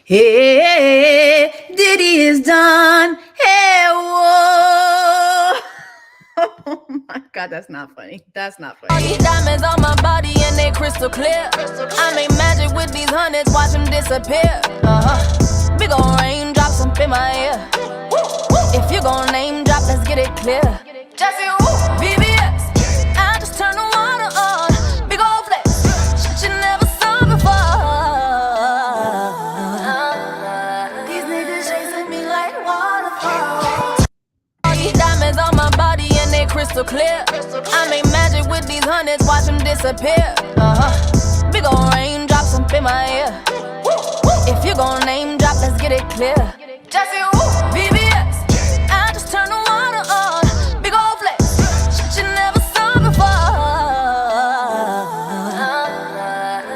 Hey, Diddy is done. Hey, whoa. Oh my God, that's not funny. That's not All funny. these diamonds on my body and they crystal clear. I make magic with these hundreds, watch them disappear. Big ol' raindrops up in my ear. If you gon' name drop, let's get it clear. Jessie, VVS, I just turn the water on. Big ol' flex, shit you never saw before. These niggas chasing me like waterfalls. All these diamonds on my body and they crystal clear. I make magic with these hundreds, watch them disappear. Big ol' raindrops up in my ear. If you gon' name drop, let's get it clear. Jessie, VVS, I just turn the water on. Big ol' flex, shit you never saw before.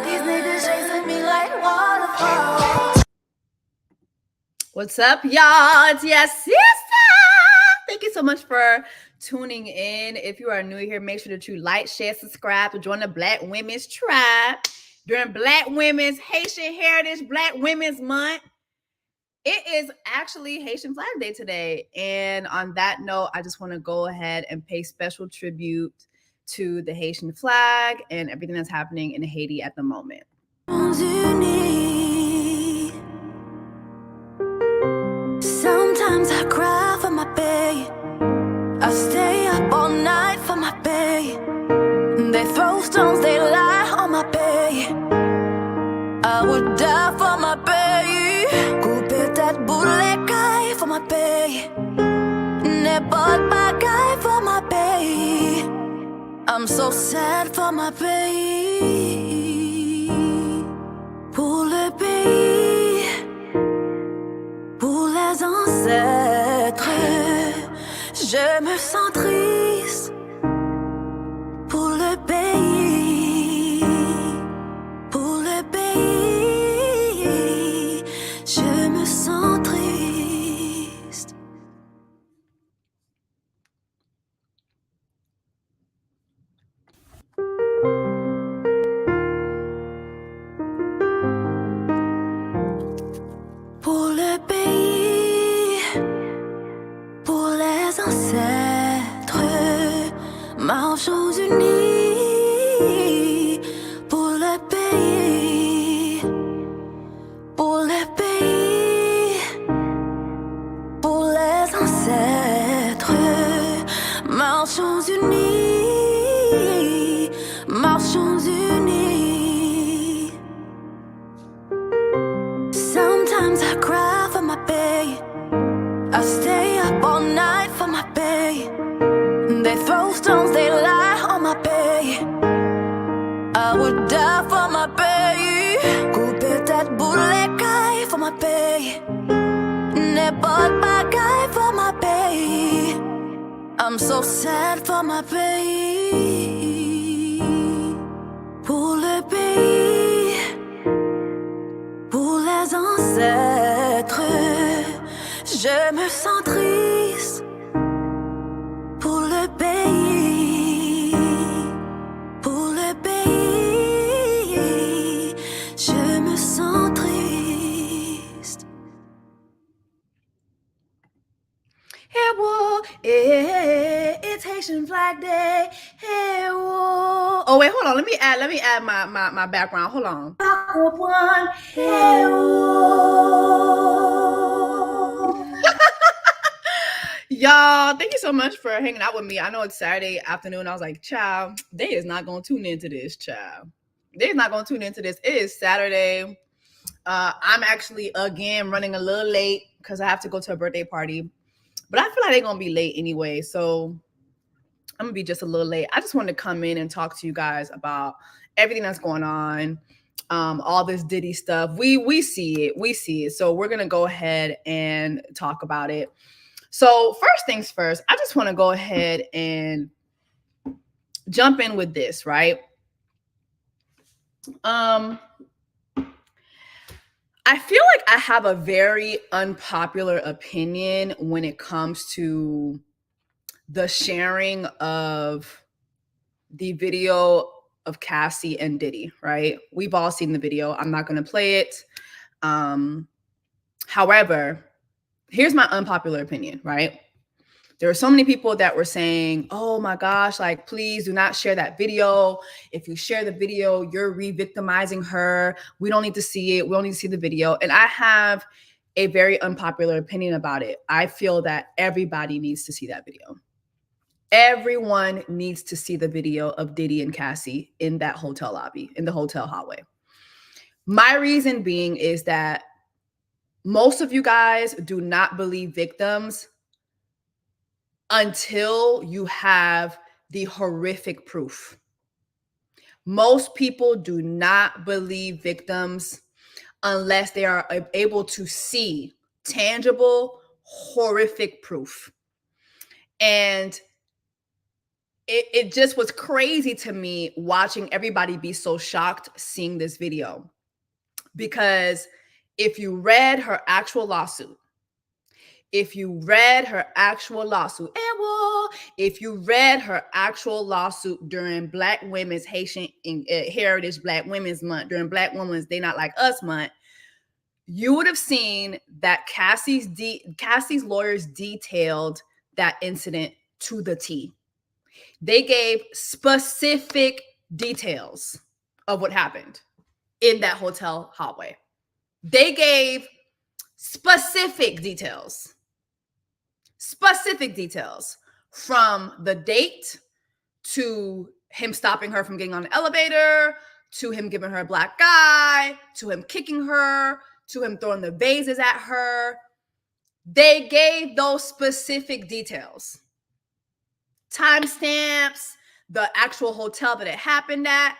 These niggas chasing me like waterfalls. What's up, y'all? It's Jessie. Thank you so much for tuning in. If you are new here, make sure that you like, share, subscribe to join the Black Women's Tribe during Black Women's Haitian Heritage Black Women's Month. It is actually Haitian Flag Day today. And on that note, I just want to go ahead and pay special tribute to the Haitian flag and everything that's happening in Haiti at the moment. Sometimes I cry for my bae. I stay up all night for my bae. They throw stones, they lie on my bae. I would die for my bae. Couper tête boule caille for my bae. N'importe bagaille for my bae. I'm so sad for my bae. Pour le pays, pour les ancêtres, je me sens triste. Pour le pays, pour le pays, je me sens triste. Pour le pays, pour les ancêtres, marchons unis. Pour le pays, pour le pays, pour les ancêtres, marchons unis, marchons unis. Sometimes I cry for my bae. I stay up all night for my bae. They throw stones, they lie on my bae. I would die for my bae. Couper tête boule caille for my bae. N'importe bagaille for my bae. I'm so sad for my bae. Pour le pays, pour les ancêtres, je me sens triste. Pour le pays, pour le pays, je me sens triste. Hey, whoa, it's Haitian Flag Day. Hey, whoa. Oh, wait, hold on. Let me add my background. Hold on. Hey, whoa. Y'all, thank you so much for hanging out with me. I know it's Saturday afternoon. I was like, child, they is not going to tune into this, child. They're not going to tune into this. It is Saturday. I'm actually, again, running a little late because I have to go to a birthday party. But I feel like they're going to be late anyway. So I'm going to be just a little late. I just wanted to come in and talk to you guys about everything that's going on. All this Diddy stuff. We see it. We see it. So we're going to go ahead and talk about it. So first things first, I just want to go ahead and jump in with this, right? I feel like I have a very unpopular opinion when it comes to the sharing of the video of Cassie and Diddy, right? We've all seen the video. I'm not going to play it. However, here's my unpopular opinion, right? There were so many people that were saying, oh my gosh, like, please do not share that video. If you share the video, you're re-victimizing her. We don't need to see it. We don't need to see the video. And I have a very unpopular opinion about it. I feel that everybody needs to see that video. Everyone needs to see the video of Diddy and Cassie in that hotel lobby, in the hotel hallway. My reason being is that most of you guys do not believe victims until you have the horrific proof. Most people do not believe victims unless they are able to see tangible, horrific proof. And it just was crazy to me watching everybody be so shocked seeing this video. Because if you read her actual lawsuit, if you read her actual lawsuit during Black Women's Haitian Heritage Black Women's Month, during Black Women's They Not Like Us Month, you would have seen that Cassie's lawyers detailed that incident to the T. They gave specific details of what happened in that hotel hallway. They gave specific details from the date to him stopping her from getting on the elevator, to him giving her a black eye, to him kicking her, to him throwing the vases at her. They gave those specific details. Timestamps, the actual hotel that it happened at.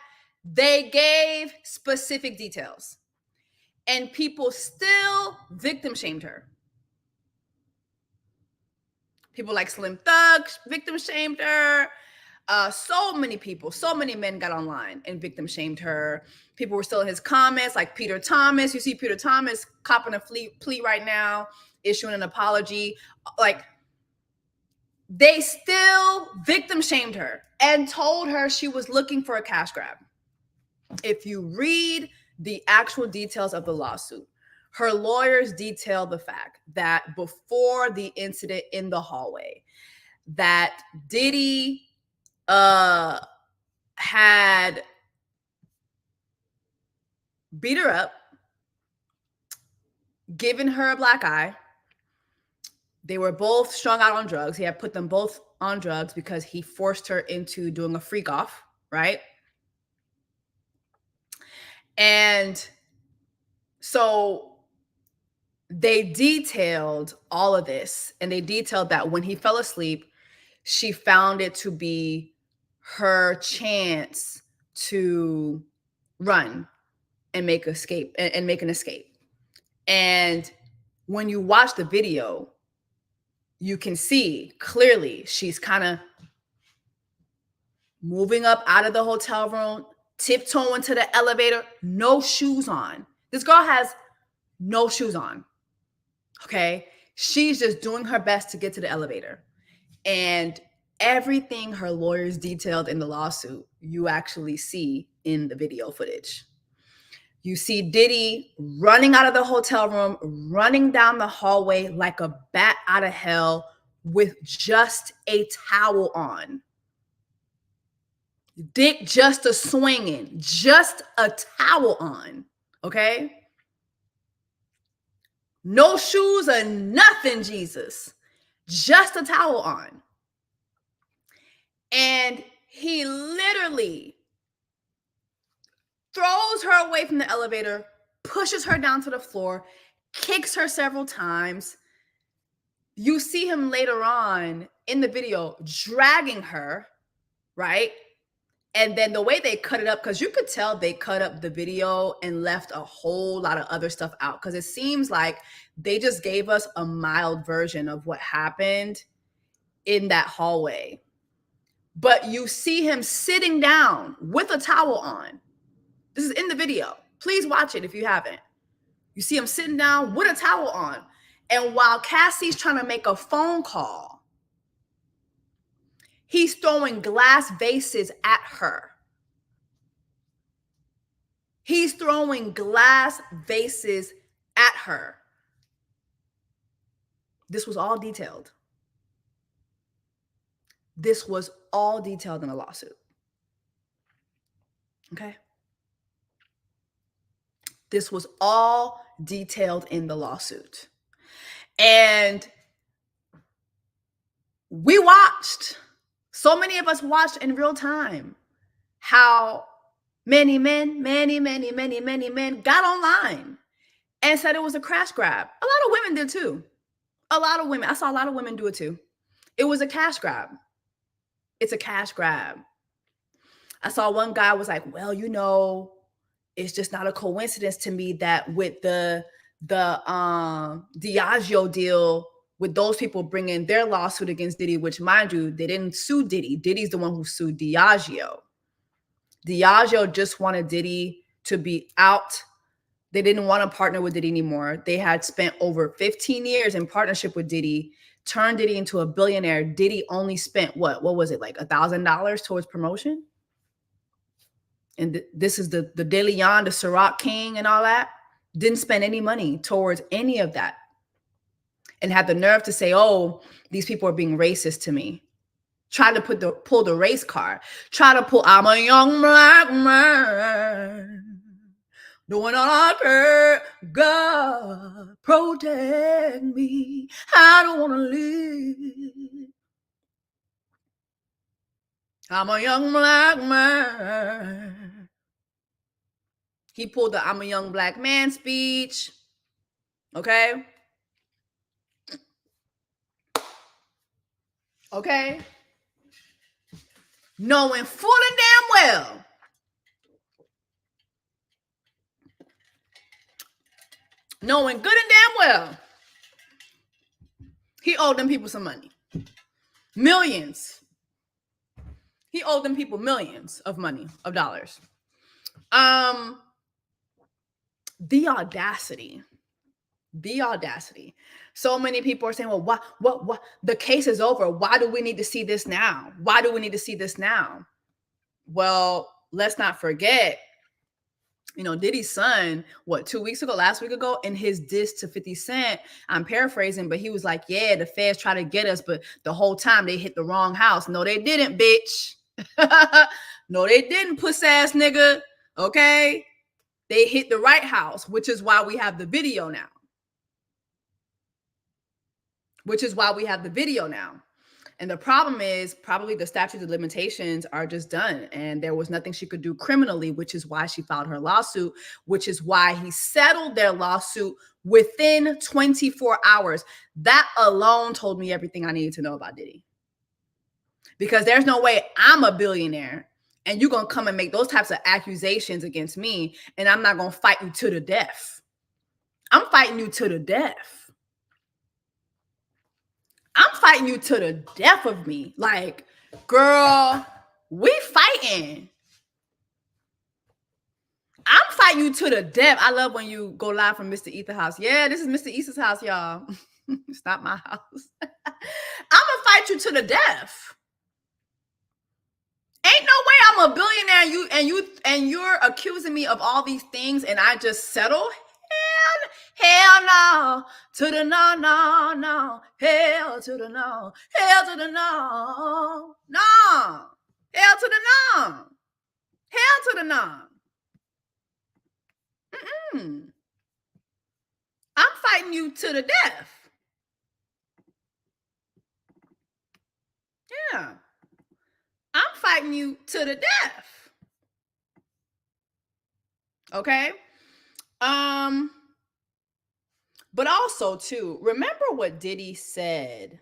They gave specific details. And people still victim shamed her. People like Slim Thug victim shamed her. So many people, so many men got online and victim shamed her. People were still in his comments, like Peter Thomas. You see Peter Thomas copping a plea right now, issuing an apology. Like, they still victim shamed her and told her she was looking for a cash grab. If you read the actual details of the lawsuit, her lawyers detail the fact that before the incident in the hallway, that Diddy had beat her up, given her a black eye. They were both strung out on drugs. He had put them both on drugs because he forced her into doing a freak off, right? And so they detailed all of this, and they detailed that when he fell asleep, she found it to be her chance to run and make an escape. And when you watch the video, you can see clearly she's kind of moving up out of the hotel room, tiptoeing to the elevator, no shoes on. This girl has no shoes on. Okay? She's just doing her best to get to the elevator. And everything her lawyers detailed in the lawsuit, you actually see in the video footage. You see Diddy running out of the hotel room, running down the hallway like a bat out of hell with just a towel on. Dick just a swinging, just a towel on, okay? No shoes or nothing, Jesus. Just a towel on. And he literally throws her away from the elevator, pushes her down to the floor, kicks her several times. You see him later on in the video dragging her, right? And then the way they cut it up, because you could tell they cut up the video and left a whole lot of other stuff out, because it seems like they just gave us a mild version of what happened in that hallway. But you see him sitting down with a towel on. This is in the video. Please watch it if you haven't. You see him sitting down with a towel on. And while Cassie's trying to make a phone call, he's throwing glass vases at her. He's throwing glass vases at her. This was all detailed. This was all detailed in a lawsuit. Okay? This was all detailed in the lawsuit. And we watched, so many of us watched in real time how many men got online and said it was a crash grab. A lot of women did too. A lot of women. I saw a lot of women do it too. It was a cash grab. It's a cash grab. I saw one guy was like, well, you know, it's just not a coincidence to me that with the Diageo deal, with those people bringing their lawsuit against Diddy, which, mind you, they didn't sue Diddy. Diddy's the one who sued Diageo. Diageo just wanted Diddy to be out. They didn't want to partner with Diddy anymore. They had spent over 15 years in partnership with Diddy, turned Diddy into a billionaire. Diddy only spent what was it, like $1,000 towards promotion? And this is the De Leon, the Ciroc King and all that. Didn't spend any money towards any of that. And had the nerve to say, oh, these people are being racist to me. Try to pull the race card. Try to pull, I'm a young black man doing all I can. God, protect me. I don't want to live. I'm a young black man. He pulled the I'm a young black man speech. Okay? Okay? Knowing full and damn well knowing good and damn well he owed them people some money. Millions. He owed them people millions of money, of dollars. The audacity. So many people are saying, well, what? The case is over. Why do we need to see this now? Well, let's not forget, you know, Diddy's son, last week ago, in his diss to 50 Cent, I'm paraphrasing, but he was like, yeah, the feds try to get us, but the whole time they hit the wrong house. No, they didn't, bitch. No, they didn't, puss ass nigga. Okay? They hit the right house, which is why we have the video now. And the problem is probably the statute of limitations are just done. And there was nothing she could do criminally, which is why she filed her lawsuit, which is why he settled their lawsuit within 24 hours. That alone told me everything I needed to know about Diddy. Because there's no way I'm a billionaire and you're going to come and make those types of accusations against me, and I'm not going to fight you to the death. I'm fighting you to the death. I'm fighting you to the death of me. Like, girl, we fighting. I'm fighting you to the death. I love when you go live from Mr. Ether's house. Yeah, this is Mr. Ether's house, y'all. It's not my house. I'm going to fight you to the death. Ain't no way I'm a billionaire and you're accusing me of all these things and I just settle? Hell no. To the no, no, no. Hell to the no. Hell to the no. No. Hell to the no. Hell to the no. I'm fighting you to the death. Yeah. I'm fighting you to the death. Okay? But also too, remember what Diddy said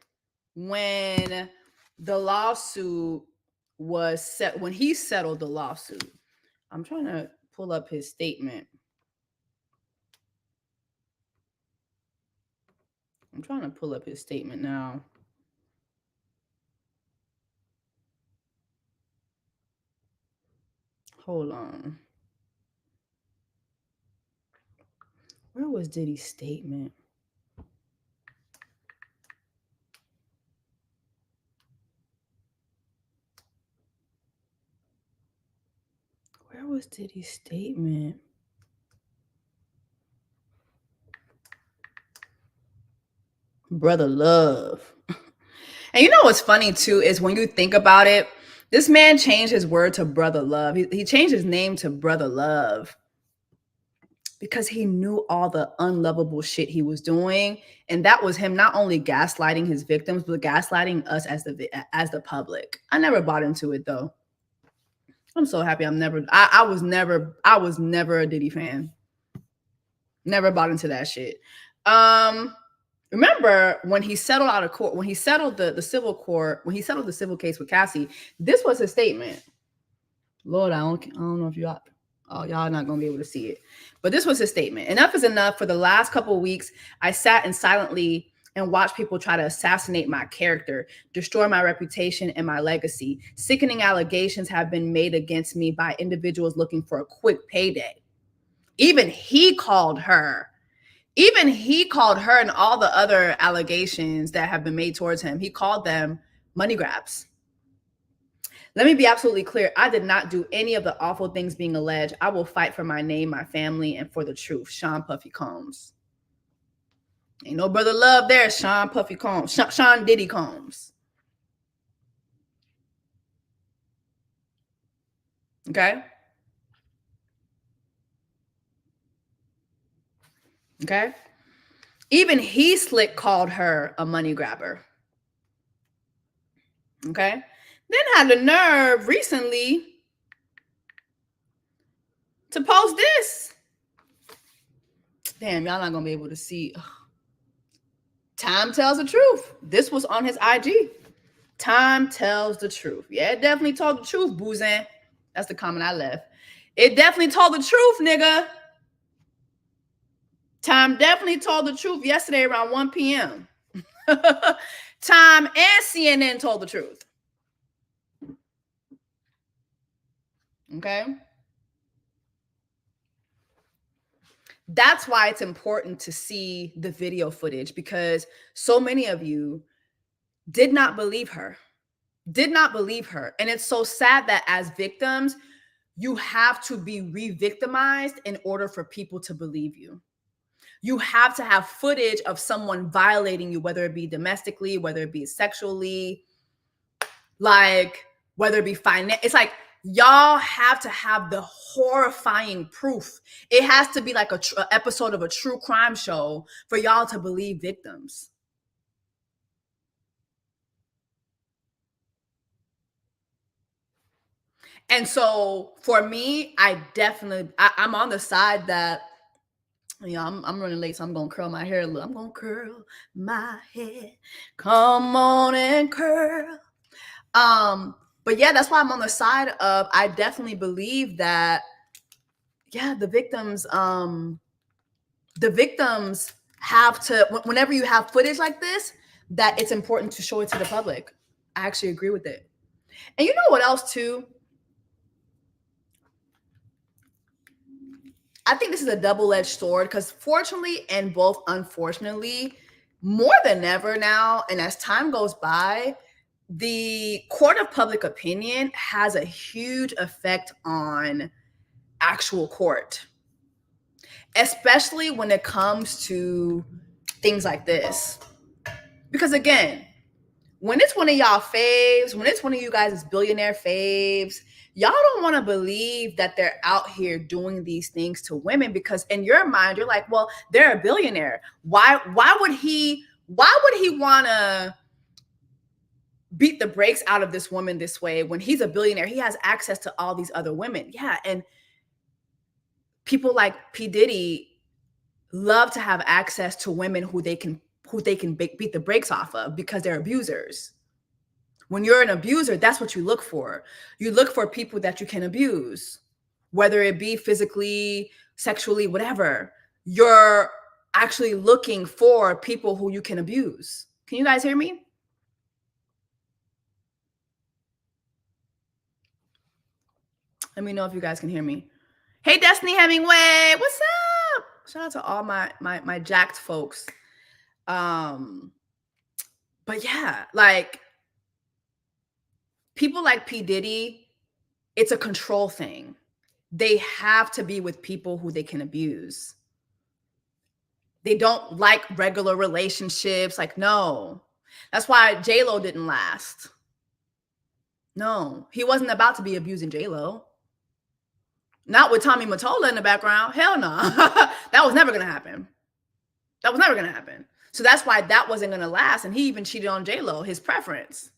when the lawsuit was set, when he settled the lawsuit. I'm trying to pull up his statement. Now. Hold on. Where was Diddy's statement? Brother Love. And you know what's funny too is when you think about it, this man changed his word to Brother Love. He changed his name to Brother Love because he knew all the unlovable shit he was doing, and that was him not only gaslighting his victims but gaslighting us as the public. I never bought into it though. I'm so happy I was never a Diddy fan. Never bought into that shit. Remember when he settled out of court, when he settled the civil court, when he settled the civil case with Cassie, this was his statement. Lord, I don't know if y'all are not going to be able to see it. But this was his statement. Enough is enough. For the last couple of weeks, I sat and silently and watched people try to assassinate my character, destroy my reputation and my legacy. Sickening allegations have been made against me by individuals looking for a quick payday. Even he called her and all the other allegations that have been made towards him, he called them money grabs. Let me be absolutely clear. I did not do any of the awful things being alleged. I will fight for my name, my family, and for the truth. Sean Puffy Combs. Ain't no Brother Love there, Sean Puffy Combs. Sean Diddy Combs. Okay? Okay? Even he slick called her a money grabber. Okay? Then had the nerve recently to post this. Damn, y'all not gonna be able to see. Time tells the truth. This was on his IG. Time tells the truth. Yeah, it definitely told the truth, Boozan. That's the comment I left. It definitely told the truth, nigga. Time definitely told the truth yesterday around 1 p.m. Time and CNN told the truth. Okay? That's why it's important to see the video footage, because so many of you did not believe her. And it's so sad that as victims, you have to be re-victimized in order for people to believe you. You have to have footage of someone violating you, whether it be domestically, whether it be sexually, like whether it be finance. It's like y'all have to have the horrifying proof. It has to be like a episode of a true crime show for y'all to believe victims. And so for me, I'm on the side that, you know, I'm running late, so I'm gonna curl my hair a little. I'm gonna curl my hair. Come on and curl. But yeah, that's why I'm on the side of, I definitely believe that, yeah, the victims have to, whenever you have footage like this, that it's important to show it to the public. I actually agree with it. And you know what else too? I think this is a double-edged sword, because fortunately and both unfortunately, more than ever now, and as time goes by, the court of public opinion has a huge effect on actual court, especially when it comes to things like this. Because again, when it's one of y'all faves, when it's one of you guys' billionaire faves, y'all don't want to believe that they're out here doing these things to women, because in your mind, you're like, well, they're a billionaire. Why would he want to beat the brakes out of this woman this way when he's a billionaire? He has access to all these other women. Yeah. And people like P. Diddy love to have access to women who they can beat the brakes off of because they're abusers. When you're an abuser, that's what you look for. You look for people that you can abuse, whether it be physically, sexually, whatever. You're actually looking for people who you can abuse. Can you guys hear me? Let me know if you guys can hear me. Hey, Destiny Hemingway, what's up? Shout out to all my jacked folks. But yeah, like people like P. Diddy, it's a control thing. They have to be with people who they can abuse. They don't like regular relationships. Like, no. That's why J-Lo didn't last. No, he wasn't about to be abusing J-Lo. Not with Tommy Mottola in the background. Hell no. That was never going to happen. That was never going to happen. So that's why that wasn't going to last. And he even cheated on J-Lo, his preference.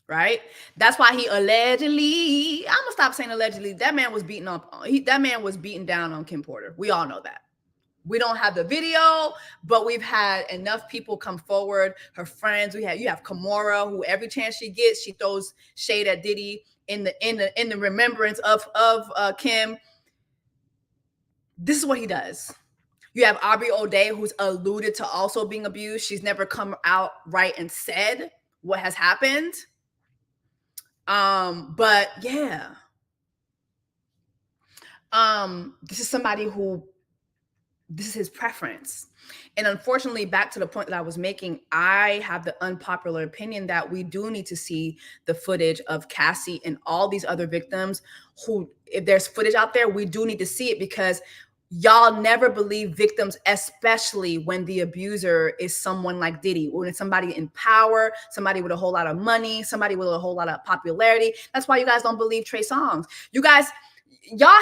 Right? That's why he allegedly, I'm gonna stop saying allegedly. That man was beating down on Kim Porter. We all know that. We don't have the video, but we've had enough people come forward. Her friends. You have Kimora, who every chance she gets, she throws shade at Diddy in the remembrance of Kim. This is what he does. You have Aubrey O'Day, who's alluded to also being abused. She's never come out right and said what has happened. But yeah. This is somebody who, this is his preference. And unfortunately, back to the point that I was making, I have the unpopular opinion that we do need to see the footage of Cassie and all these other victims who, if there's footage out there, we do need to see it, because y'all never believe victims, especially when the abuser is someone like Diddy, when it's somebody in power, somebody with a whole lot of money, somebody with a whole lot of popularity. That's why you guys don't believe Trey Songz. Y'all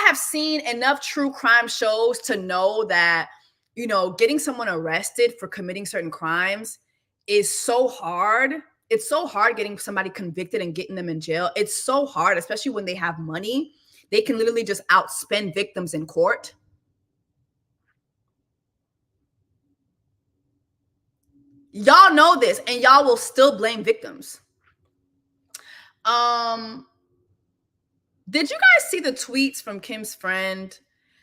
have seen enough true crime shows to know that, you know, getting someone arrested for committing certain crimes is so hard. It's so hard getting somebody convicted and getting them in jail. It's so hard, especially when they have money. They can literally just outspend victims in court. Y'all know this, and y'all will still blame victims. Did you guys see the tweets from Kim's friend?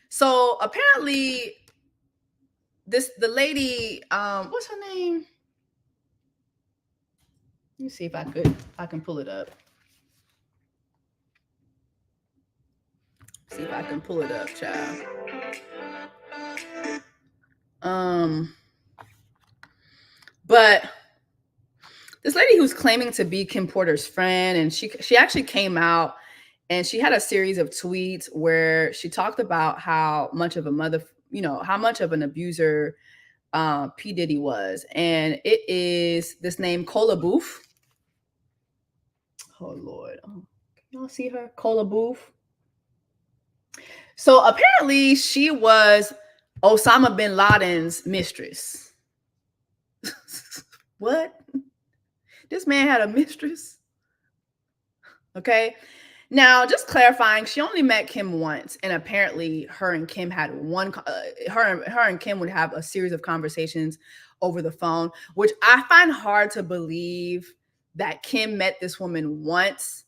So apparently, the lady, what's her name? Let me see if I can pull it up. See if I can pull it up, child. But this lady who's claiming to be Kim Porter's friend, and she actually came out and she had a series of tweets where she talked about how much of a mother, you know, how much of an abuser P. Diddy was. And it is this name, Cola Booth. Oh, Lord. Oh, can y'all see her? Cola Booth. So apparently she was Osama bin Laden's mistress. What? This man had a mistress? Okay. Now, just clarifying, she only met Kim once, and apparently her and Kim had her and Kim would have a series of conversations over the phone, which I find hard to believe that Kim met this woman once,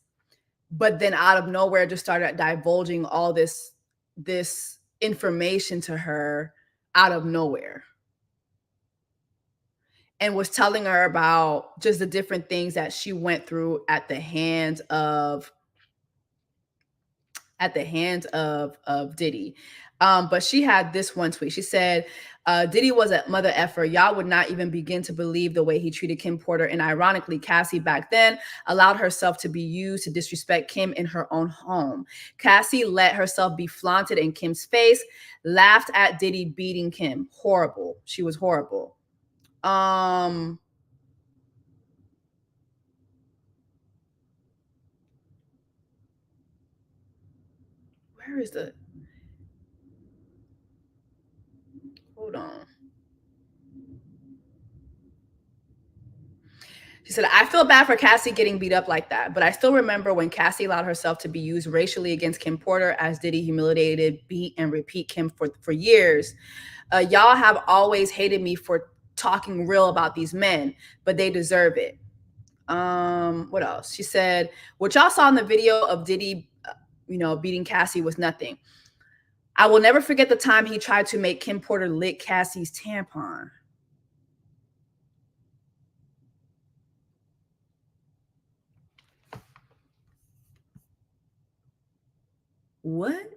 but then out of nowhere just started divulging all this information to her out of nowhere, and was telling her about just the different things that she went through at the hands of Diddy. But she had this one tweet. She said, Diddy was a mother effer. Y'all would not even begin to believe the way he treated Kim Porter. And ironically, Cassie back then allowed herself to be used to disrespect Kim in her own home. Cassie let herself be flaunted in Kim's face, laughed at Diddy beating Kim. Horrible. She was horrible. Where is the, hold on. She said, I feel bad for Cassie getting beat up like that, but I still remember when Cassie allowed herself to be used racially against Kim Porter, as Diddy humiliated, beat, and repeat Kim for years. Y'all have always hated me for talking real about these men, but they deserve it. What else? She said, what y'all saw in the video of Diddy, beating Cassie was nothing. I will never forget the time he tried to make Kim Porter lick Cassie's tampon. What?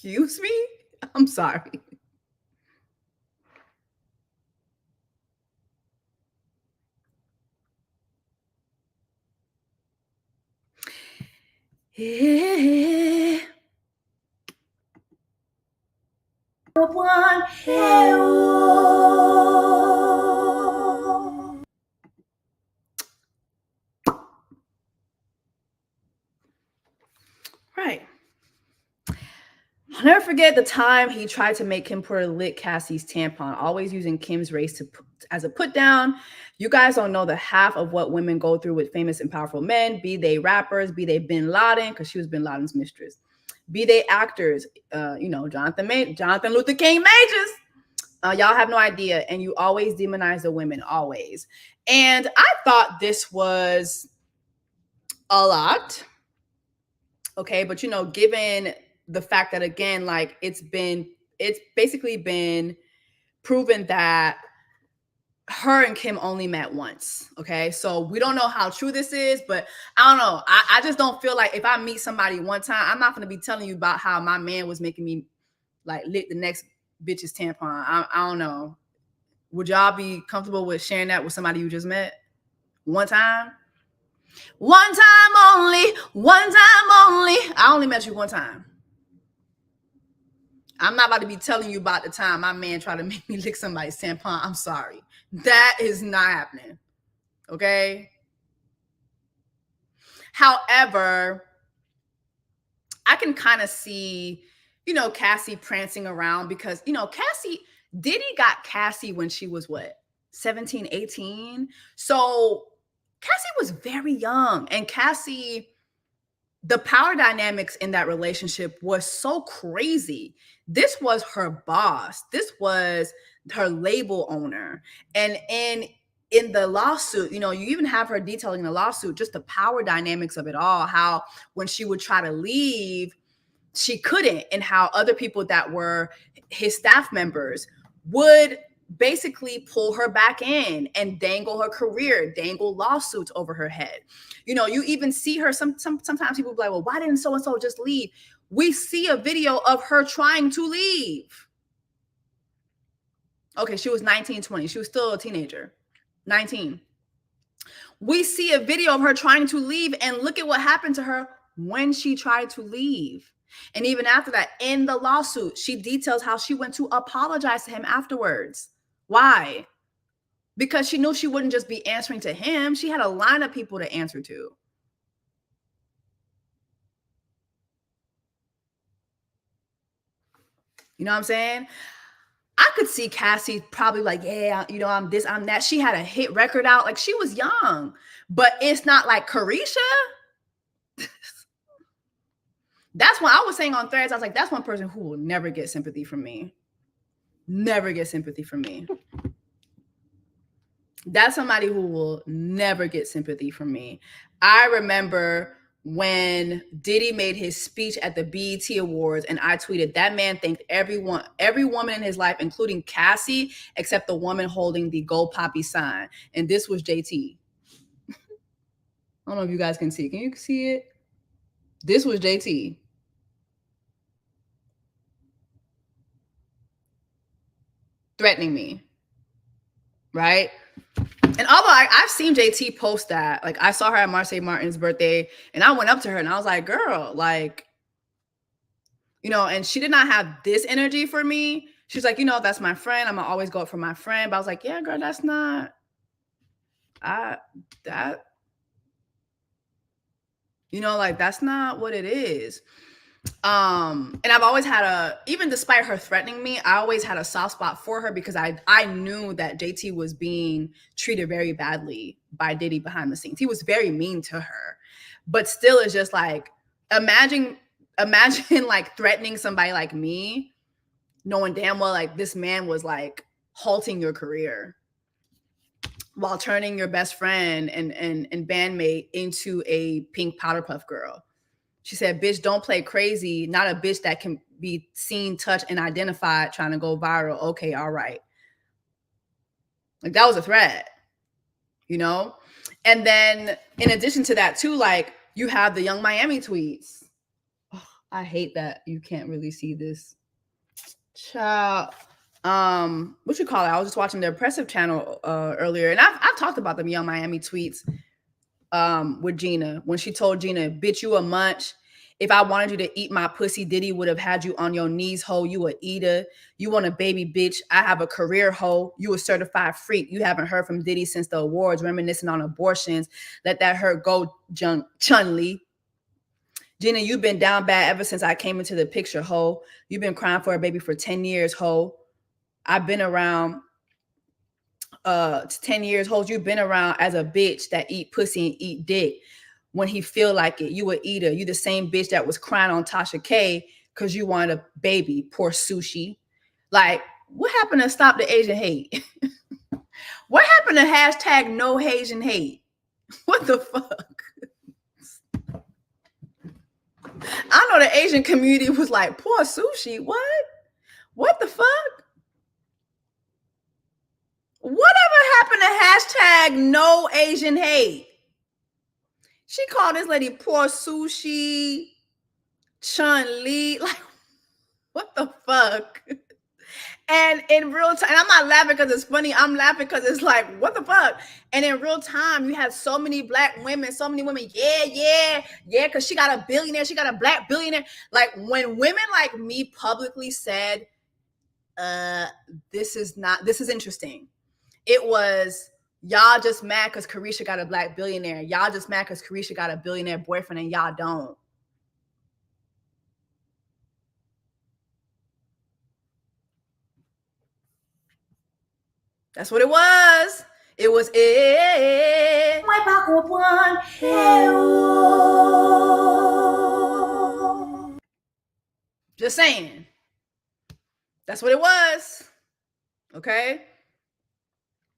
Excuse me? I'm sorry. Right. I'll never forget the time he tried to make Kim Porter lick Cassie's tampon, always using Kim's race as a put down. You guys don't know the half of what women go through with famous and powerful men, be they rappers, be they Bin Laden, because she was Bin Laden's mistress, be they actors, Jonathan Luther King Majors. Y'all have no idea, and you always demonize the women, always. And I thought this was a lot. Okay, but given the fact that, again, like it's basically been proven that her and Kim only met once. Okay, so we don't know how true this is, but I don't know. I just don't feel like if I meet somebody one time, I'm not going to be telling you about how my man was making me like lick the next bitch's tampon. I don't know. Would y'all be comfortable with sharing that with somebody you just met one time? One time only. One time only. I only met you one time. I'm not about to be telling you about the time my man tried to make me lick somebody's tampon. I'm sorry. That is not happening. Okay? However, I can kind of see, Cassie prancing around because, Diddy got Cassie when she was what? 17, 18? So Cassie was very young. And Cassie, the power dynamics in that relationship was so crazy. This was her boss. This was her label owner. And in the lawsuit, you even have her detailing the lawsuit, just the power dynamics of it all, how when she would try to leave, she couldn't, and how other people that were his staff members would basically pull her back in and dangle her career, dangle lawsuits over her head. You even see her, sometimes people be like, well, why didn't so-and-so just leave? We see a video of her trying to leave. Okay, she was 19, 20. She was still a teenager, 19. We see a video of her trying to leave, and look at what happened to her when she tried to leave. And even after that, in the lawsuit, she details how she went to apologize to him afterwards. Why? Because she knew she wouldn't just be answering to him. She had a line of people to answer to. You know what I'm saying? I could see Cassie probably like, yeah, I'm this, I'm that. She had a hit record out. Like, she was young. But it's not like Carisha. That's what I was saying on Threads. I was like, that's one person who will never get sympathy from me. Never get sympathy from me. That's somebody who will never get sympathy from me. I remember when Diddy made his speech at the BET Awards, and I tweeted, that man thanked every woman in his life, including Cassie, except the woman holding the Go Poppy sign. And this was JT. I don't know if you guys can see. Can you see it? This was JT. Threatening me. Right? And although I've seen JT post that, like I saw her at Marseille Martin's birthday, and I went up to her and I was like, girl, like, and she did not have this energy for me. She's like, that's my friend. I'm gonna always go up for my friend. But I was like, yeah, girl, that's not that's not what it is. And I've always had even despite her threatening me, I always had a soft spot for her because I knew that JT was being treated very badly by Diddy behind the scenes. He was very mean to her, but still it's just like, imagine like threatening somebody like me, knowing damn well like this man was like halting your career while turning your best friend and bandmate into a pink powder puff girl. She said, bitch, don't play crazy. Not a bitch that can be seen, touched, and identified trying to go viral. Okay, all right. Like, that was a threat, And then in addition to that, too, like, you have the Young Miami tweets. Oh, I hate that you can't really see this. Child. What you call it? I was just watching the Oppressive channel earlier, and I've talked about them Young Miami tweets with Gina when she told Gina, "Bitch, you a munch. If I wanted you to eat my pussy, Diddy would have had you on your knees, ho. You a eater. You want a baby, bitch. I have a career, ho. You a certified freak. You haven't heard from Diddy since the awards, reminiscing on abortions. Let that hurt go, Chun-Li. Gina, you've been down bad ever since I came into the picture, ho. You've been crying for a baby for 10 years, ho. I've been around 10 years, ho. You've been around as a bitch that eat pussy and eat dick when he feel like it. You a eater. You the same bitch that was crying on Tasha K because you wanted a baby. Poor sushi. Like, what happened to stop the Asian hate? What happened to hashtag no Asian hate? What the fuck? I know the Asian community was like, poor sushi. What? What the fuck? Whatever happened to hashtag no Asian hate? She called this lady poor sushi, Chun-Li. Like, what the fuck? And in real time, and I'm not laughing because it's funny. I'm laughing because it's like, what the fuck? And in real time, you have so many black women, so many women. Yeah, because she got a billionaire. She got a black billionaire. Like, when women like me publicly said, this is interesting. It was, y'all just mad because Carisha got a black billionaire. Y'all just mad because Carisha got a billionaire boyfriend and y'all don't. That's what it was. It was it. My back up one. Just saying. That's what it was. Okay?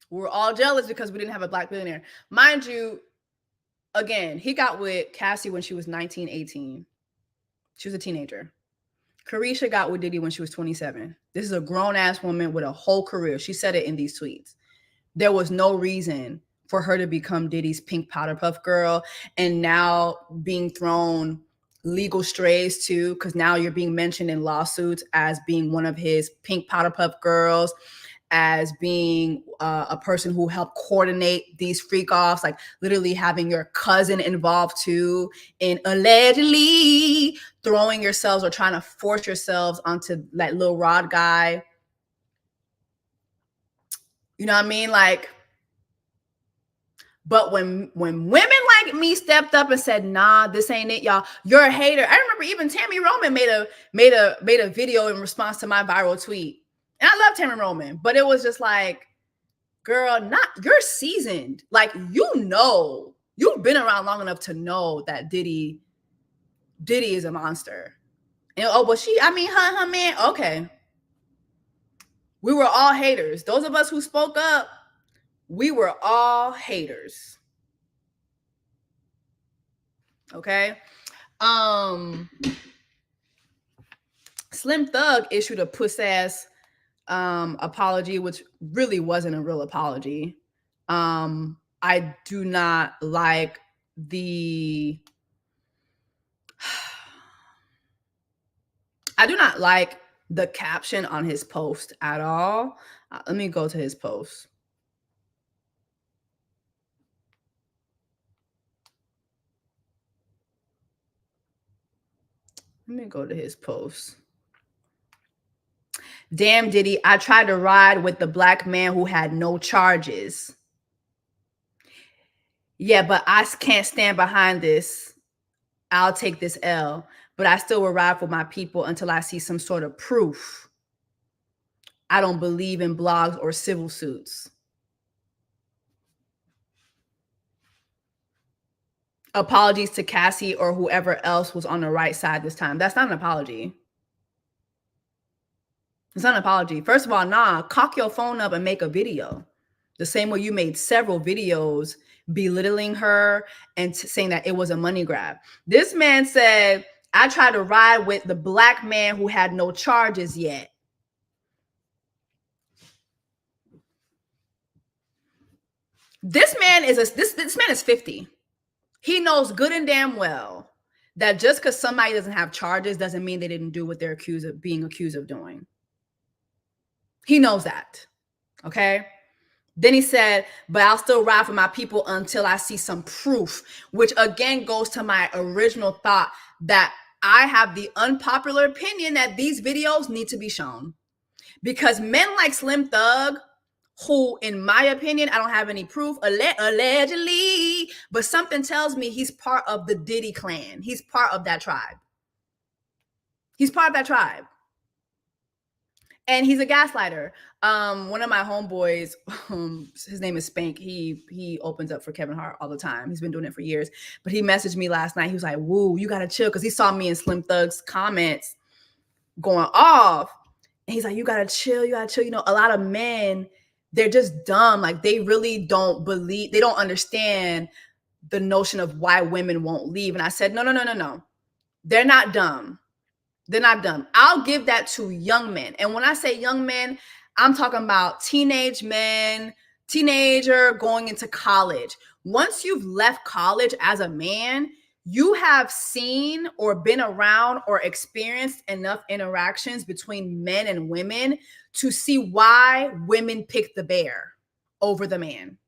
We were all jealous because we didn't have a black billionaire. Mind you, again, he got with Cassie when she was 19, 18. She was a teenager. Carisha got with Diddy when she was 27. This is a grown-ass woman with a whole career. She said it in these tweets. There was no reason for her to become Diddy's pink powder puff girl, and now being thrown legal strays too, because now you're being mentioned in lawsuits as being one of his pink powder puff girls, as being a person who helped coordinate these freak offs, like literally having your cousin involved too in allegedly throwing yourselves or trying to force yourselves onto that Lil Rod guy. You know what I mean? Like, but when women like me stepped up and said, nah, this ain't it, y'all, you're a hater. I remember even Tammy Roman made a video in response to my viral tweet. And I love Tammy Roman, but it was just like, girl, you're seasoned. Like, you've been around long enough to know that Diddy is a monster. And her man, okay. We were all haters. Those of us who spoke up, we were all haters. Okay. Slim Thug issued a puss-ass apology, which really wasn't a real apology. I do not like the caption on his post at all. Let me go to his post. Let me go to his post. Damn, Diddy, I tried to ride with the black man who had no charges. Yeah, but I can't stand behind this. I'll take this L, but I still will ride for my people until I see some sort of proof. I don't believe in blogs or civil suits. Apologies to Cassie or whoever else was on the right side this time. That's not an apology. It's not an apology. First of all, nah, cock your phone up and make a video. The same way you made several videos belittling her and saying that it was a money grab. This man said, I tried to ride with the black man who had no charges yet. This man is 50. He knows good and damn well that just because somebody doesn't have charges doesn't mean they didn't do what they're being accused of doing. He knows that. Okay. Then he said, but I'll still ride for my people until I see some proof, which again goes to my original thought that I have the unpopular opinion that these videos need to be shown. Because men like Slim Thug, who, in my opinion, I don't have any proof, allegedly, but something tells me he's part of the Diddy clan. He's part of that tribe. He's part of that tribe. And he's a gaslighter. One of my homeboys, his name is Spank. He opens up for Kevin Hart all the time. He's been doing it for years. But he messaged me last night. He was like, woo, you got to chill. Because he saw me and Slim Thug's comments going off. And he's like, you got to chill. You got to chill. You know, a lot of men, they're just dumb. Like, they really don't believe, they don't understand the notion of why women won't leave. And I said, no. They're not dumb. They're not dumb. I'll give that to young men. And when I say young men, I'm talking about teenage men, teenager going into college. Once you've left college as a man, you have seen or been around or experienced enough interactions between men and women to see why women pick the bear over the man.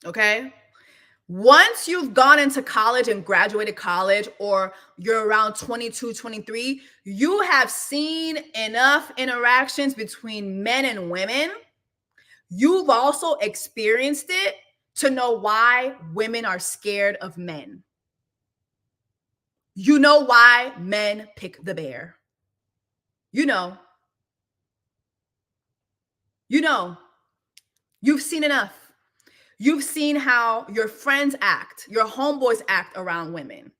Okay? Once you've gone into college and graduated college, or you're around 22, 23, you have seen enough interactions between men and women. You've also experienced it to know why women are scared of men. You know why men pick the bear. You know. You've seen enough. You've seen how your friends act, your homeboys act around women.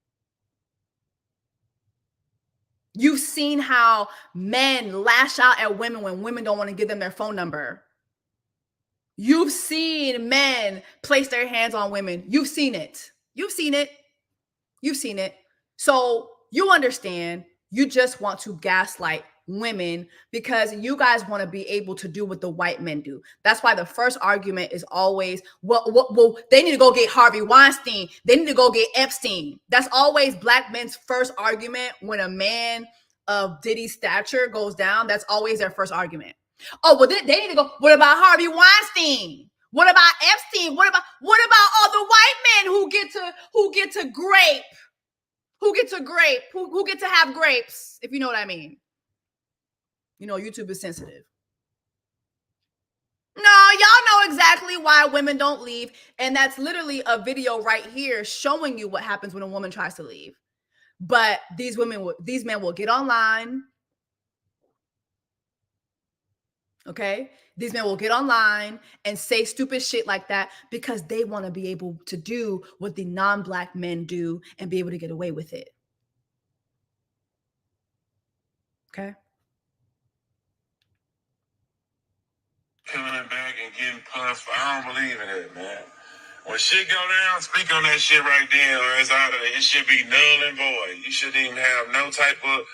You've seen how men lash out at women when women don't want to give them their phone number. You've seen men place their hands on women. You've seen it. So you understand, you just want to gaslight women because you guys want to be able to do what the white men do. That's why the first argument is always, well, they need to go get Harvey Weinstein. They need to go get Epstein. That's always black men's first argument when a man of Diddy's stature goes down. That's always their first argument. Oh, well, they need to go. What about Harvey Weinstein? What about Epstein? What about all the white men who get to grape? Who get to have grapes, if you know what I mean. You know, YouTube is sensitive. No, y'all know exactly why women don't leave. And that's literally a video right here showing you what happens when a woman tries to leave. But these men will get online. Okay? These men will get online and say stupid shit like that because they want to be able to do what the non-black men do and be able to get away with it. Okay? Coming back and getting punched. I don't believe in it, man. When shit go down, speak on that shit right then, or it's out of there. It should be null and void. You shouldn't even have no type of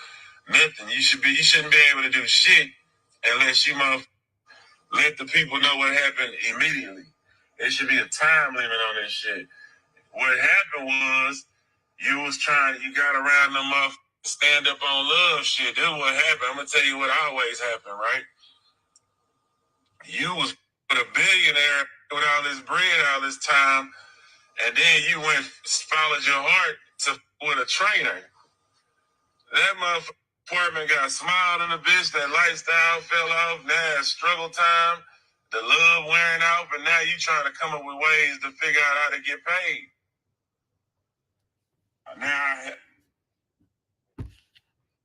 nothing. You shouldn't be able to do shit unless you let the people know what happened immediately. There should be a time limit on this shit. What happened was you got around them stand up on love shit. That's what happened. I'm gonna tell you what always happened, right? You was with a billionaire with all this bread all this time, and then you followed your heart with a trainer. That motherfucker apartment got smiled in the bitch, that lifestyle fell off, now it's struggle time, the love wearing off, and now you trying to come up with ways to figure out how to get paid. Now,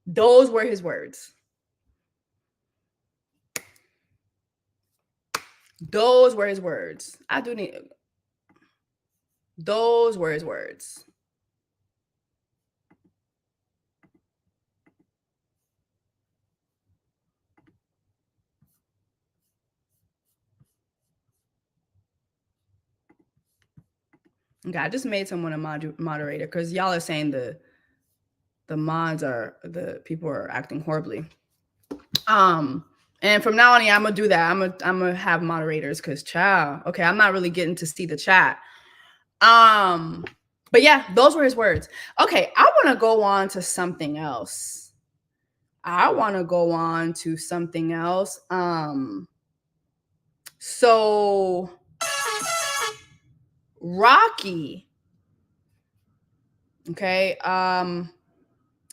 those were his words. Those were his words. Those were his words. Okay, I just made someone a moderator because y'all are saying the mods are, the people are acting horribly. And from now on, yeah, I'm gonna do that. I'm gonna have moderators because child. Okay, I'm not really getting to see the chat. But yeah, those were his words. Okay, I want to go on to something else. So Rocky. Okay.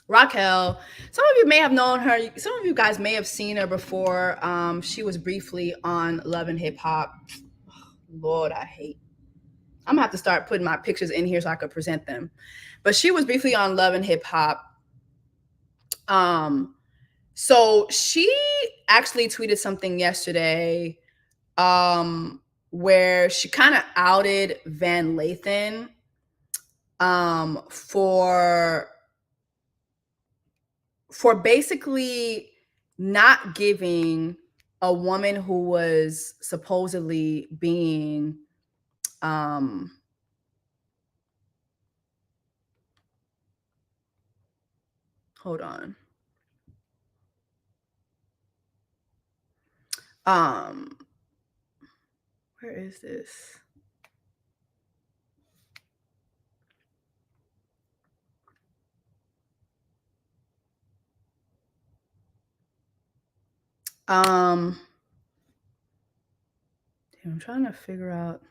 Raquel, some of you may have known her. Some of you guys may have seen her before. She was briefly on Love and Hip Hop. Lord, I'm gonna have to start putting my pictures in here so I could present them. But she was briefly on Love and Hip Hop. So she actually tweeted something yesterday, where she kind of outed Van Lathan, for basically not giving a woman who was supposedly being hold on. Where is this? I'm trying to figure out,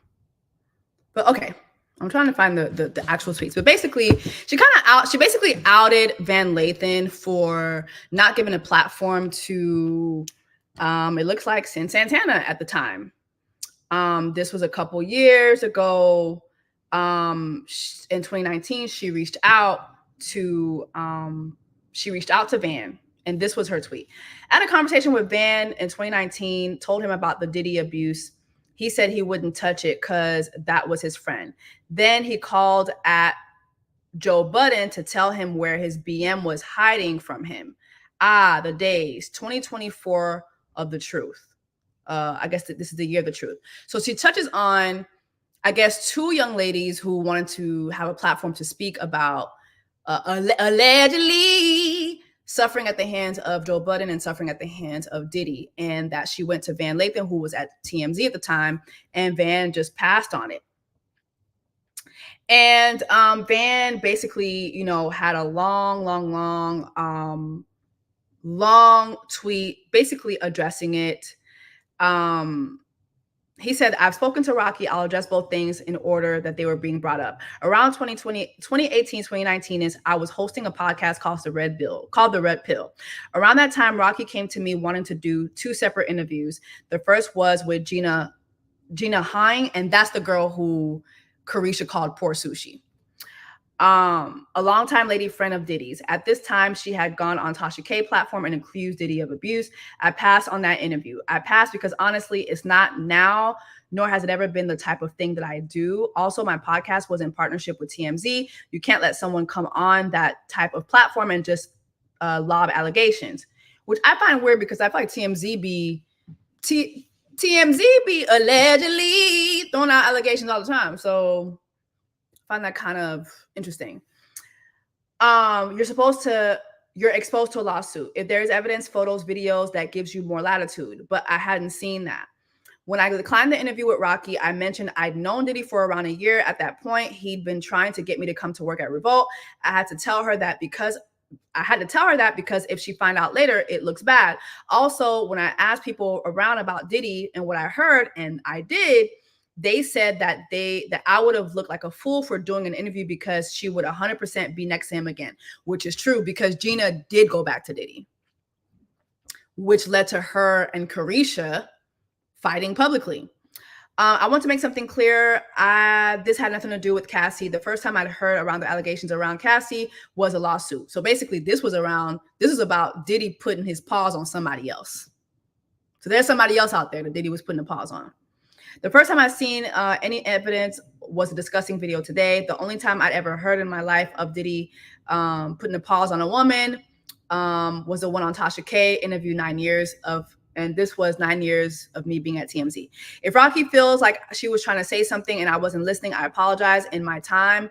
but okay. I'm trying to find the actual tweets, but basically she basically outed Van Lathan for not giving a platform to, it looks like Sin Santana at the time. This was a couple years ago. In 2019, she reached out to Van, and this was her tweet. I had a conversation with Van in 2019, told him about the Diddy abuse. He said he wouldn't touch it because that was his friend. Then he called at Joe Budden to tell him where his BM was hiding from him. The days, 2024 of the truth. I guess this is the year of the truth. So she touches on, I guess, two young ladies who wanted to have a platform to speak about allegedly suffering at the hands of Joe Budden and suffering at the hands of Diddy, and that she went to Van Lathan, who was at TMZ at the time, and Van just passed on it. And Van basically, had a long tweet basically addressing it. He said, I've spoken to Rocky. I'll address both things in order that they were being brought up. Around 2018, 2019 I was hosting a podcast called The Red Pill. Around that time, Rocky came to me wanting to do two separate interviews. The first was with Gina Hine, and that's the girl who Carisha called Poor Sushi. A longtime lady friend of Diddy's. At this time, she had gone on Tasha K platform and accused Diddy of abuse. I passed on that interview. I passed because honestly, it's not now, nor has it ever been the type of thing that I do. Also, my podcast was in partnership with TMZ. You can't let someone come on that type of platform and just lob allegations, which I find weird because I feel like TMZ be allegedly throwing out allegations all the time. So I find that kind of interesting. You're exposed to a lawsuit. If there's evidence, photos, videos, that gives you more latitude, but I hadn't seen that. When I declined the interview with Rocky, I mentioned I'd known Diddy for around a year. At that point, he'd been trying to get me to come to work at Revolt. I had to tell her that because if she find out later, it looks bad. Also, when I asked people around about Diddy and what I heard, and I did, they said that I would have looked like a fool for doing an interview because she would 100% be next to him again, which is true because Gina did go back to Diddy, which led to her and Carisha fighting publicly. I want to make something clear. This had nothing to do with Cassie. The first time I'd heard around the allegations around Cassie was a lawsuit. So basically this was about Diddy putting his paws on somebody else. So there's somebody else out there that Diddy was putting a pause on. The first time I've seen any evidence was a disgusting video today. The only time I'd ever heard in my life of Diddy putting a pause on a woman was the one on Tasha K interview 9 years of, and this was 9 years of me being at TMZ. If Rocky feels like she was trying to say something and I wasn't listening, I apologize. In my time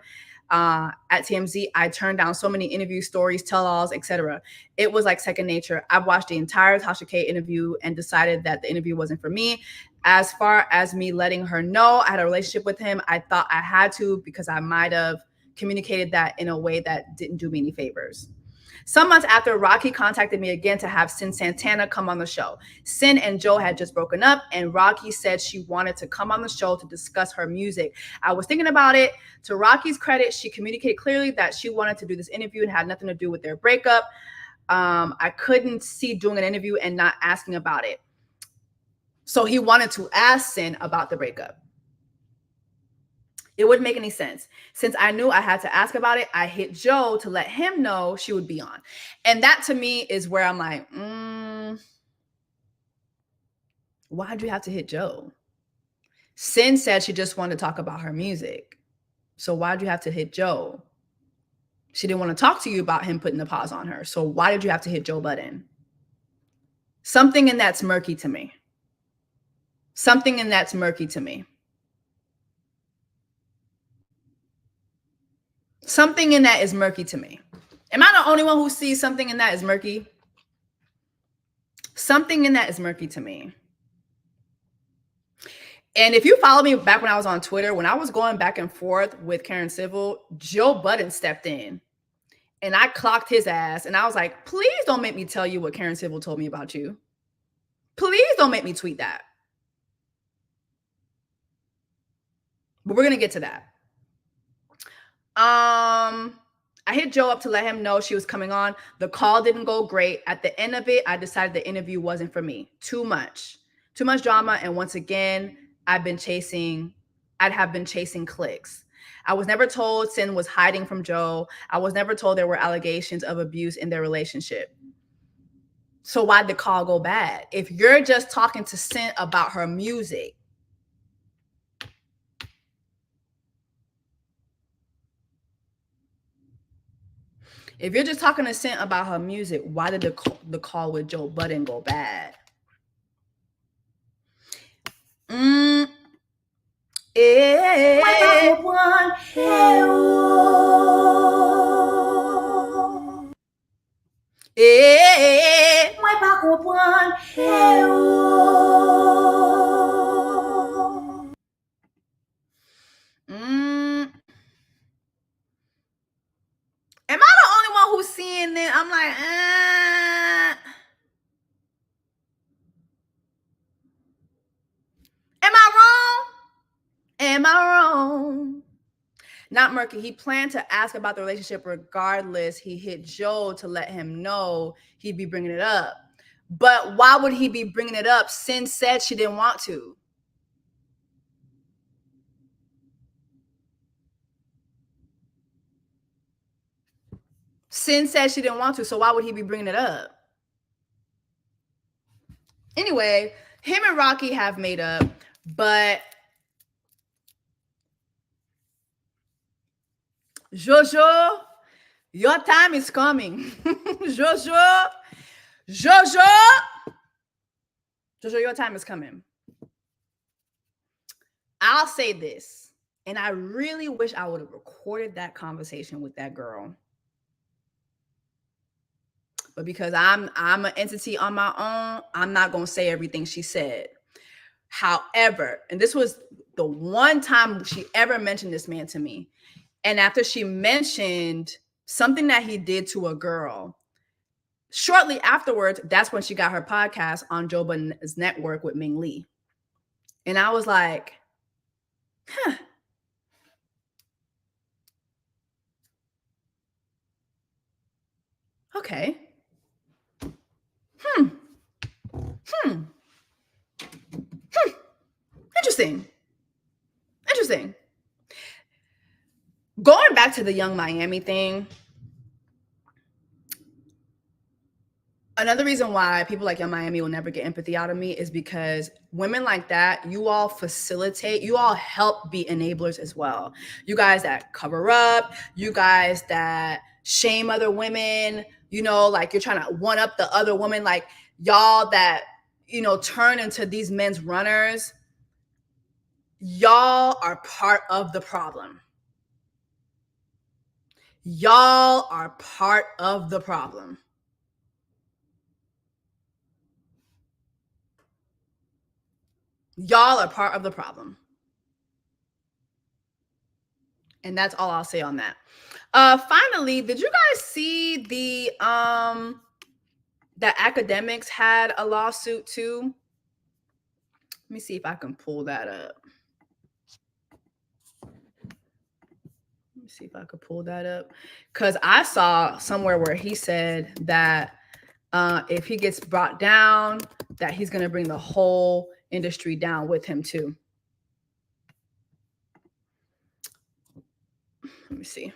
at TMZ, I turned down so many interviews, stories, tell-alls, etc. It was like second nature. I've watched the entire Tasha K interview and decided that the interview wasn't for me. As far as me letting her know I had a relationship with him, I thought I had to because I might have communicated that in a way that didn't do me any favors. Some months after, Rocky contacted me again to have Sin Santana come on the show. Sin and Joe had just broken up, and Rocky said she wanted to come on the show to discuss her music. I was thinking about it. To Rocky's credit, she communicated clearly that she wanted to do this interview and had nothing to do with their breakup. I couldn't see doing an interview and not asking about it. So he wanted to ask Sin about the breakup. It wouldn't make any sense. Since I knew I had to ask about it, I hit Joe to let him know she would be on. And that to me is where I'm like, why'd you have to hit Joe? Sin said she just wanted to talk about her music. So why'd you have to hit Joe? She didn't want to talk to you about him putting the pause on her. So why did you have to hit Joe Budden? Something in that's murky to me. Something in that's murky to me. Something in that is murky to me. Am I the only one who sees something in that is murky? Something in that is murky to me. And if you follow me back when I was on Twitter, when I was going back and forth with Karen Civil, Joe Budden stepped in and I clocked his ass. And I was like, please don't make me tell you what Karen Civil told me about you. Please don't make me tweet that. But we're going to get to that. I hit Joe up to let him know she was coming on. The call didn't go great. At the end of it, I decided the interview wasn't for me. Too much drama. And once again, I'd have been chasing clicks. I was never told Sin was hiding from Joe. I was never told there were allegations of abuse in their relationship. So why'd the call go bad? If you're just talking to Sin about her music, if you're just talking to Sin about her music, why did the call with Joe Budden go bad? Am I the only one who's seeing it? I'm like, am I wrong? Am I wrong? Not murky. He planned to ask about the relationship regardless. He hit Joe to let him know he'd be bringing it up. But why would he be bringing it up? Sin said she didn't want to. Sin said she didn't want to, so why would he be bringing it up? Anyway, him and Rocky have made up, but Jojo, your time is coming. Jojo, your time is coming. I'll say this, and I really wish I would have recorded that conversation with that girl. But because I'm an entity on my own, I'm not going to say everything she said. However, and this was the one time she ever mentioned this man to me. And after she mentioned something that he did to a girl, shortly afterwards, that's when she got her podcast on Joe Budden's network with Ming Lee. And I was like, huh. Okay. Interesting. Going back to the Young Miami thing, another reason why people like Young Miami will never get empathy out of me is because women like that, you all facilitate, you all help be enablers as well. You guys that cover up, you guys that shame other women, you know, like you're trying to one up the other woman, like y'all that, you know, turn into these men's runners. Y'all are part of the problem. Y'all are part of the problem. Y'all are part of the problem. And that's all I'll say on that. Finally, did you guys see the that Akademics had a lawsuit too? Let me see if I can pull that up. Let me see if I could pull that up. Because I saw somewhere where he said that if he gets brought down, that he's going to bring the whole industry down with him too. Let me see.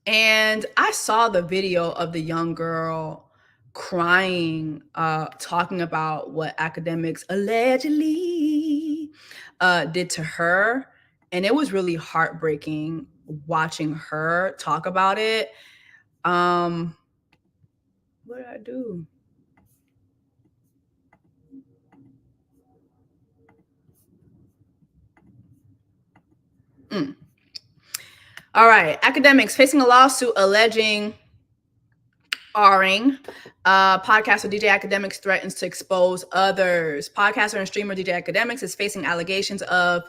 And I saw the video of the young girl crying, talking about what Akademics allegedly did to her. And it was really heartbreaking watching her talk about it. What did I do? All right. Akademics facing a lawsuit alleging R-ing. Podcaster DJ Akademics threatens to expose others. Podcaster and streamer DJ Akademics is facing allegations of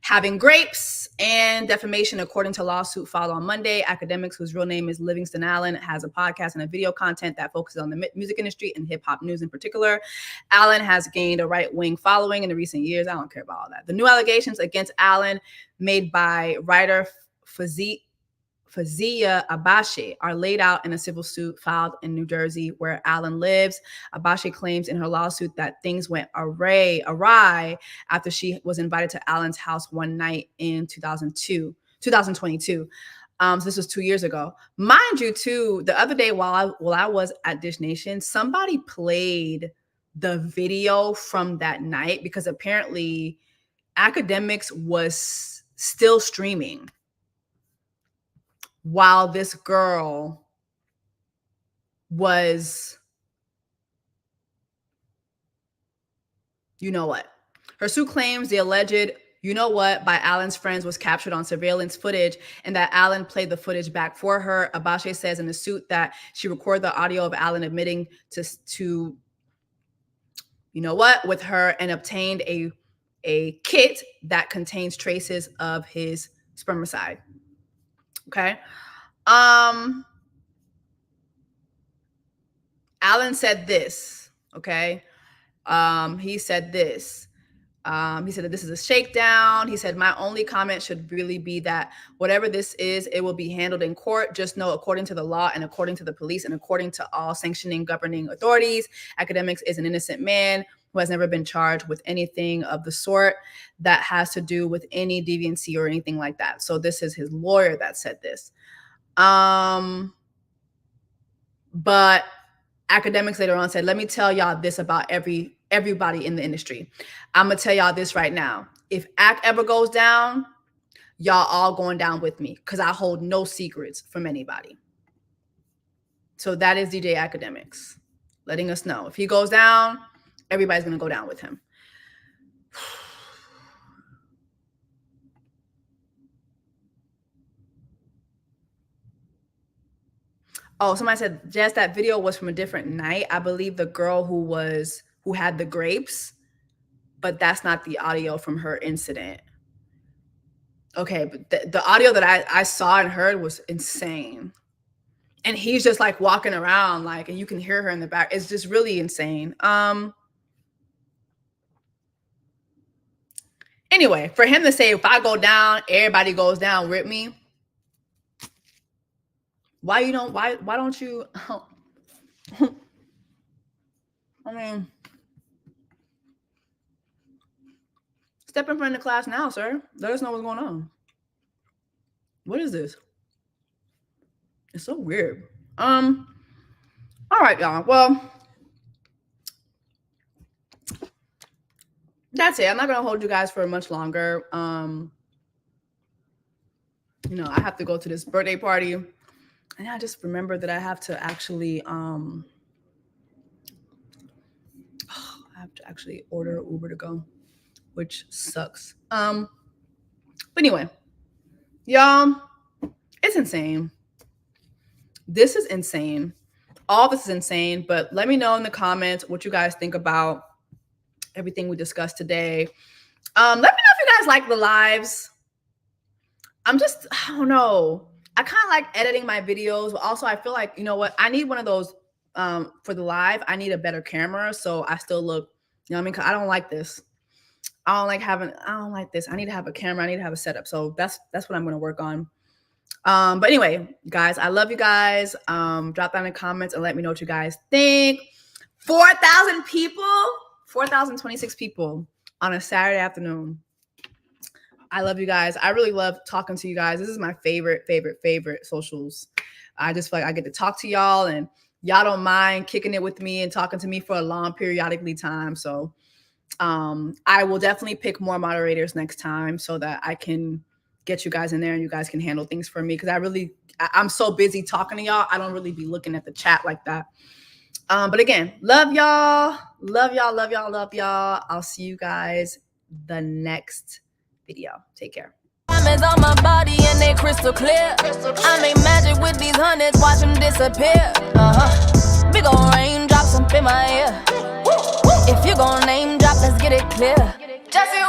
having grapes and defamation, according to a lawsuit filed on Monday. Akademics, whose real name is Livingston Allen, has a podcast and a video content that focuses on the music industry and hip-hop news in particular. Allen has gained a right-wing following in the recent years. I don't care about all that. The new allegations against Allen, made by writer Fazia Abache, are laid out in a civil suit filed in New Jersey, where Allen lives. Abache claims in her lawsuit that things went awry after she was invited to Allen's house one night in 2022. So this was 2 years ago. Mind you, too, the other day while I was at Dish Nation, somebody played the video from that night because apparently Akademics was still streaming while this girl was, you know what? Her suit claims the alleged, you know what, by Allen's friends was captured on surveillance footage and that Allen played the footage back for her. Abache says in the suit that she recorded the audio of Allen admitting to you know what, with her, and obtained a kit that contains traces of his spermicide. Okay. Allen said this, okay? He said this. He said that this is a shakedown. He said, my only comment should really be that whatever this is, it will be handled in court. Just know, according to the law and according to the police and according to all sanctioning governing authorities, Akademics is an innocent man who has never been charged with anything of the sort that has to do with any deviancy or anything like that. So this is his lawyer that said this. But Akademics later on said, let me tell y'all this about everybody in the industry. I'm going to tell y'all this right now. If Ak ever goes down, y'all all going down with me because I hold no secrets from anybody. So that is DJ Akademics letting us know. If he goes down, everybody's going to go down with him. Oh, somebody said, Jess, that video was from a different night. I believe the girl who had the grapes, but that's not the audio from her incident. Okay, but the audio that I saw and heard was insane. And he's just like walking around, like, and you can hear her in the back. It's just really insane. Anyway, for him to say, if I go down, everybody goes down with me. Why don't you? I mean, step in front of the class now, sir. Let us know what's going on. What is this? It's so weird. All right, y'all. Well, that's it. I'm not gonna hold you guys for much longer. You know, I have to go to this birthday party, and I just remember that I have to actually I have to actually order Uber to go, which sucks. But anyway, Y'all, it's insane. This is insane. All this is insane, but let me know in the comments what you guys think about everything we discussed today. Let me know if you guys like the lives. I don't know. I kind of like editing my videos, but also I feel like, you know what? I need one of those for the live. I need a better camera so I still look, you know what I mean? 'Cause I don't like this. I don't like this. I need to have a camera. I need to have a setup. So that's what I'm going to work on. But anyway, guys, I love you guys. Drop down in the comments and let me know what you guys think. 4,000 people, 4,026 people on a Saturday afternoon. I love you guys. I really love talking to you guys. This is my favorite socials. I just feel like I get to talk to y'all and y'all don't mind kicking it with me and talking to me for a long periodically time. So I will definitely pick more moderators next time so that I can get you guys in there and you guys can handle things for me. Cause I'm so busy talking to y'all. I don't really be looking at the chat like that. But again, love y'all. I'll see you guys the next video. Take care. Diamonds on my body and they crystal clear. I make magic with these hundreds, watch them disappear. Big ol' raindrops up in my ear. If you gon' name drop, let's get it clear. Jessie,